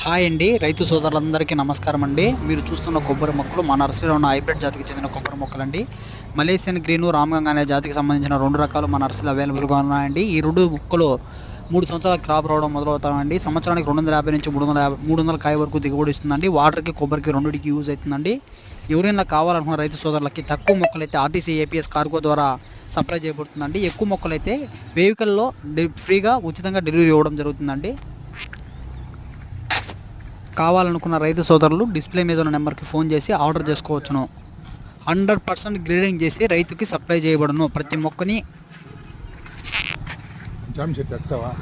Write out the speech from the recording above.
Hi అండి, రైతు సోదరులందరికీ నమస్కారం అండి. మీరు చూస్తున్న కొబ్బరి మొక్కలు మా నర్సరీలో ఉన్న హైబ్రిడ్ జాతికి చెందిన కొబ్బరి మొక్కలండి. మలేసియన్ గ్రీను, రామగంగా అనే జాతికి సంబంధించిన 2 రకాలు మా నర్సరీలో అవైలబుల్గా ఉన్నాయండి. ఈ 2 మొక్కలు 3 సంవత్సరాల క్రాప్ రావడం మొదలవుతామండి. సంవత్సరానికి 250 నుంచి 300 కాయ వరకు దిగుబడి ఇస్తుందండి. వాటర్కి, కొబ్బరికి రెండింటికి యూజ్ అవుతుందండి. ఎవరైనా కావాలనుకున్న రైతు సోదరులకి తక్కువ మొక్కలైతే ఆర్టీసీ ఏపీఎస్ కార్గో ద్వారా సప్లై చేయబడుతుందండి. ఎక్కువ మొక్కలైతే వెహికల్లో ఫ్రీగా ఉచితంగా డెలివరీ ఇవ్వడం జరుగుతుందండి. కావాలనుకున్న రైతు సోదరులు డిస్ప్లే మీద ఉన్న నెంబర్కి ఫోన్ చేసి ఆర్డర్ చేసుకోవచ్చును. 100% గ్రేడింగ్ చేసి రైతుకి సప్లై చేయబడును. ప్రతి మొక్కని జామ చెట్టు ఎక్కుతావా?